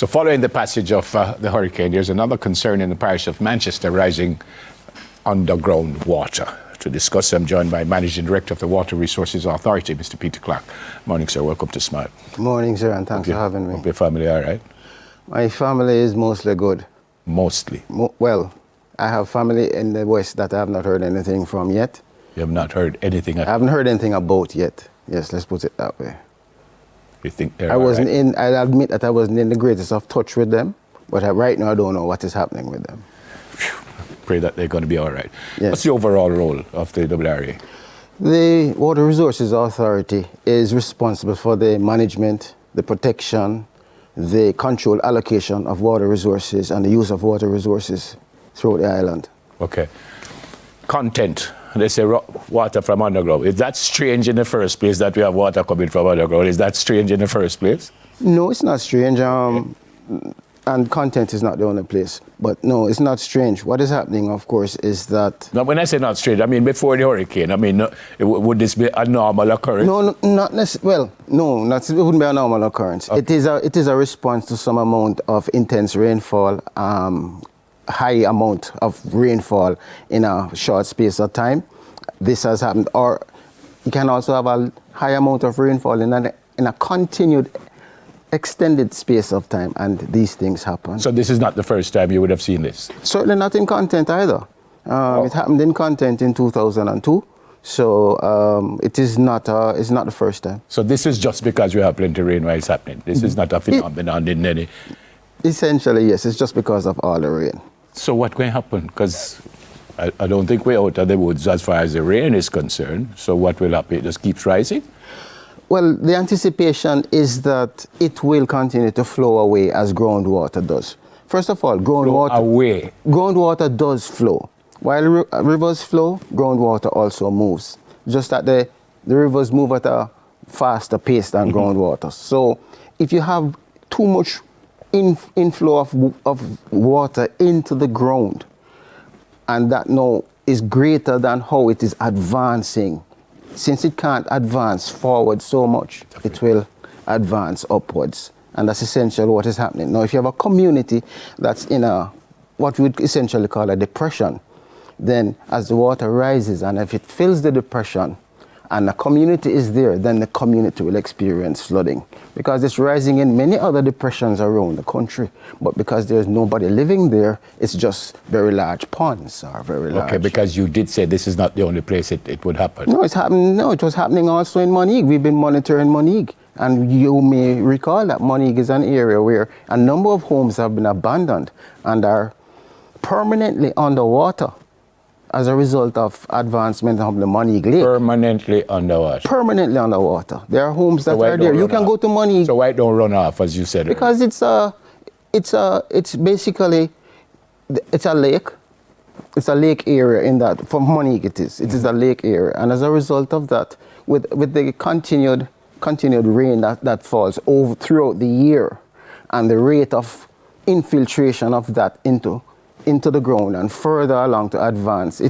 So following the passage of the hurricane, there's another concern in the parish of Manchester rising underground water. To discuss, I'm joined by Managing Director of the Water Resources Authority, Mr. Peter Clark. Morning, sir. Welcome to Smile. Good morning, sir, and thanks for having me. Hope your family all right? My family is mostly good. Mostly? Well, I have family in the West that I have not heard anything from yet. You have not heard anything? I haven't heard anything about yet. Yes, let's put it that way. You think they're I'll admit that I wasn't in the greatest of touch with them, but right now I don't know what is happening with them. Pray that they're going to be all right. Yes. What's the overall role of the WRA? The Water Resources Authority is responsible for the management, the protection, the control, allocation of water resources and the use of water resources throughout the island. Okay. Content. They say water from underground. Is that strange in the first place that we have water coming from underground? Is that strange in the first place? No, it's not strange. And content is not the only place. But no, it's not strange. What is happening, of course, is that... Now, when I say not strange, I mean before the hurricane. I mean, would this be a normal occurrence? No, not necessarily. Well, no, it wouldn't be a normal occurrence. Okay. It is a response to some amount of intense rainfall, high amount of rainfall in a short space of time. This has happened. Or you can also have a high amount of rainfall in a continued extended space of time, and these things happen. So this is not the first time you would have seen this? Certainly not in content either. It happened in content in 2002, so it's not the first time. So this is just because we have plenty of rain while it's happening? This is not a phenomenon in any... Essentially, yes, it's just because of all the rain. So what can happen? Because I don't think we're out of the woods as far as the rain is concerned. So what will happen? It just keeps rising? Well, the anticipation is that it will continue to flow away as groundwater does. First of all, groundwater does flow. While rivers flow, groundwater also moves. Just that the rivers move at a faster pace than groundwater. So if you have too much inflow of water into the ground, and that now is greater than how it is advancing, since it can't advance forward so much, it will advance upwards. And that's essentially what is happening. Now, if you have a community that's in what we would essentially call a depression, then as the water rises and if it fills the depression and the community is there, then the community will experience flooding. Because it's rising in many other depressions around the country. But because there's nobody living there, it's just very large ponds or very large. Okay, because you did say this is not the only place it would happen. No, it was happening also in Monique. We've been monitoring Monique. And you may recall that Monique is an area where a number of homes have been abandoned and are permanently underwater as a result of advancement of the Monique Lake. Permanently underwater? Permanently underwater. There are homes that are there. You can go to Monique. So why it don't run off, as you said? Because it's basically, it's a lake. It's a lake area in that, for Monique it is. It is a lake area. And as a result of that, with the continued rain that falls over throughout the year and the rate of infiltration of that into the ground and further along to advance,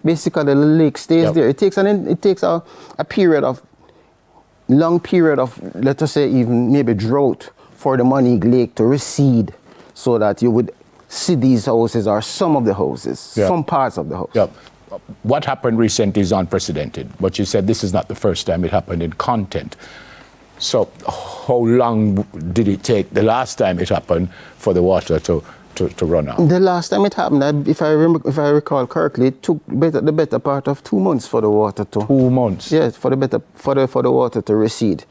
basically the lake stays there. It takes a long period of, let us say, even maybe drought for the Monique Lake to recede, so that you would see these houses or some of the houses, some parts of the house. Yep. What happened recently is unprecedented, but you said this is not the first time it happened in content. So how long did it take the last time it happened for the water to run out? The last time it happened, if I recall correctly, it took the better part of 2 months for the water to... 2 months? Yes, for the water to recede.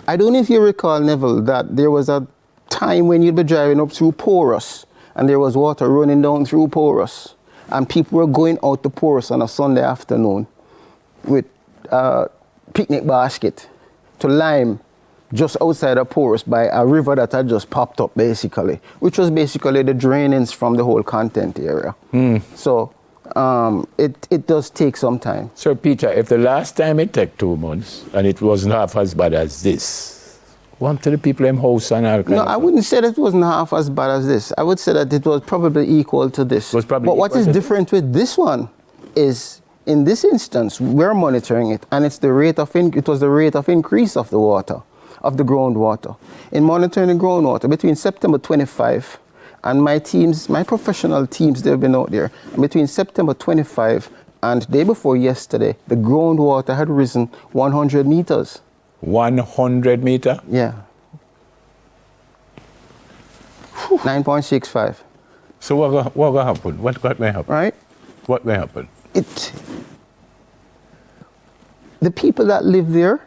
I don't know if you recall, Neville, that there was a time when you'd be driving up through Porous and there was water running down through Porous, and people were going out to Porous on a Sunday afternoon with a picnic basket to Lime, just outside of Porous, by a river that had just popped up, basically, which was basically the drainage from the whole content area. So it does take some time. Sir Peter, if the last time it took 2 months and it wasn't half as bad as this, what to the people in house and all? No, I wouldn't say that it wasn't half as bad as this. I would say that it was probably equal to this. But what is different with this one is, in this instance, we're monitoring it, and it was the rate of increase of the water. of the groundwater. In monitoring the groundwater, between September 25 and my professional teams, they've been out there, between September 25 and day before yesterday, the groundwater had risen 100 meters. 100 meter? Yeah. 9.65. So what will happen? What may happen? Right? What may happen? The people that live there,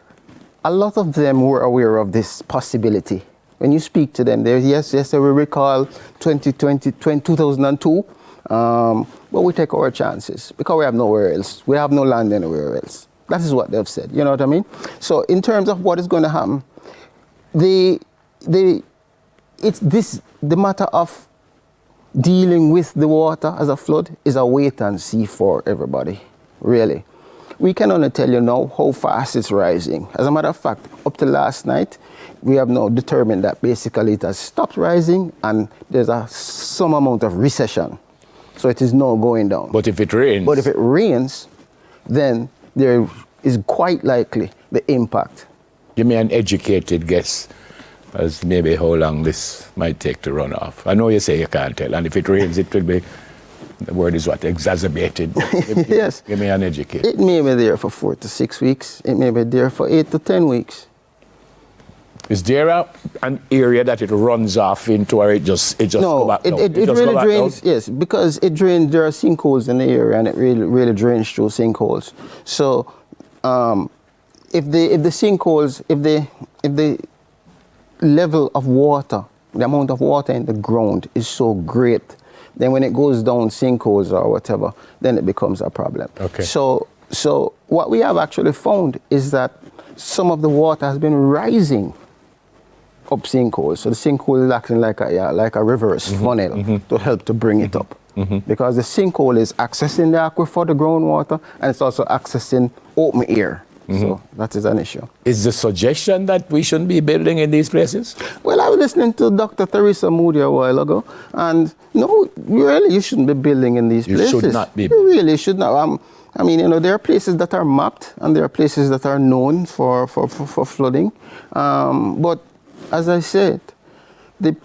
a lot of them were aware of this possibility. When you speak to them, yes, they will recall 2002, but we take our chances because we have nowhere else. We have no land anywhere else. That is what they've said. You know what I mean? So in terms of what is going to happen, the matter of dealing with the water as a flood is a wait and see for everybody, really. We can only tell you now how fast it's rising. As a matter of fact, up to last night, we have now determined that basically it has stopped rising and there's some amount of recession. So it is now going down. But if it rains? But if it rains, then there is quite likely the impact. Give me an educated guess as maybe how long this might take to run off. I know you say you can't tell, and if it rains, it will be, the word is what, exacerbated. Yes. Give me an educated. It may be there for 4 to 6 weeks. It may be there for 8 to 10 weeks. Is there an area that it runs off into, or it just go back down? It really drains, yes, because it drains, there are sinkholes in the area, and it really drains through sinkholes. So if the sinkholes, if the level of water, the amount of water in the ground is so great, then when it goes down sinkholes or whatever, then it becomes a problem. Okay. So what we have actually found is that some of the water has been rising up sinkholes. So the sinkhole is acting like a reverse funnel to help to bring it up. Because the sinkhole is accessing the aquifer, the groundwater, and it's also accessing open air. So that is an issue. Is the suggestion that we shouldn't be building in these places? Well, I was listening to Dr. Theresa Moody a while ago, and no, really, you shouldn't be building in these places. You should not be. You really should not. I mean, there are places that are mapped, and there are places that are known for flooding. But as I said, the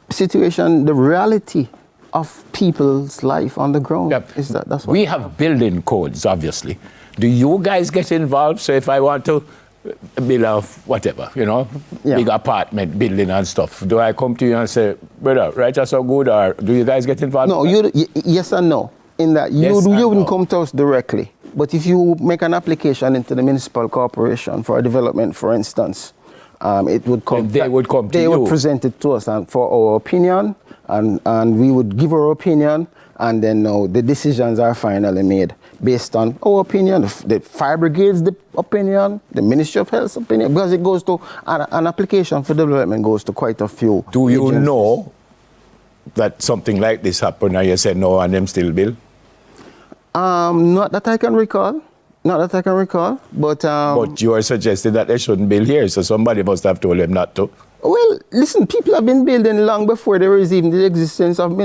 situation, the reality of people's life on the ground is that's what we have building codes, obviously. Do you guys get involved? So if I want to build a whatever, big apartment building and stuff, do I come to you and say, brother, right, so good, or do you guys get involved? No, yes and no. In that you wouldn't come to us directly, but if you make an application into the municipal corporation for a development, for instance, it would come. They would come to you. They would present it to us and for our opinion, and we would give our opinion, and then the decisions are finally made based on our opinion, the fire brigade's opinion, the Ministry of Health's opinion, because it goes to an application for development goes to quite a few. Do you agencies. know that something like this happened and you said no and them still build? Not that I can recall. But you are suggesting that they shouldn't build here, so somebody must have told them not to. Well, listen, people have been building long before there is even the existence of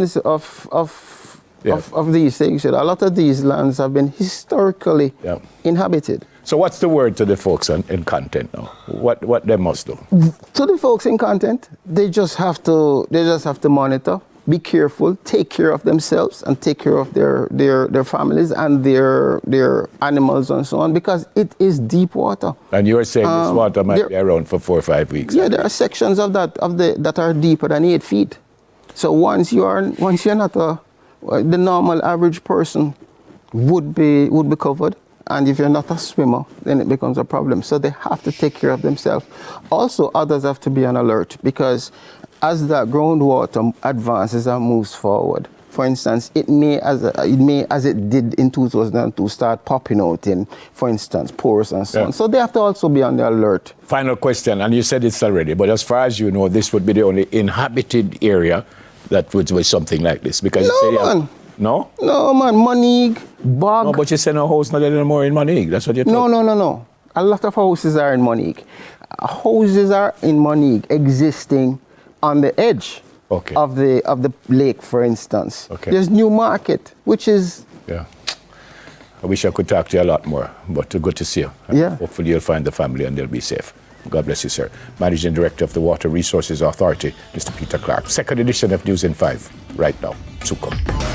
these things. A lot of these lands have been historically inhabited. So what's the word to the folks in content now? What they must do? To the folks in content, they just have to monitor, be careful, take care of themselves, and take care of their families and their animals and so on, because it is deep water. And you're saying this water might be around for 4 or 5 weeks? Yeah, there are sections of that are deeper than 8 feet. So once you're not the normal average person would be covered, and if you're not a swimmer, then it becomes a problem. So they have to take care of themselves. Also, others have to be on alert, because as that groundwater advances and moves forward, for instance, it may, as it did in 2002, start popping out in, for instance, pores and so on. So they have to also be on the alert. Final question, and you said it's already, but as far as you know, this would be the only inhabited area that would be something like this, because no, you say man. No, man. Monique, Bog. No, but you say no house not anymore in Monique. That's what you're talking. No. A lot of houses are in Monique. Houses are in Monique existing on the edge of the lake, for instance. Okay. There's New Market, which is. Yeah. I wish I could talk to you a lot more, but good to see you. Yeah. Hopefully you'll find the family and they'll be safe. God bless you, sir. Managing Director of the Water Resources Authority, Mr. Peter Clark. Second edition of News in 5, right now. Sukum.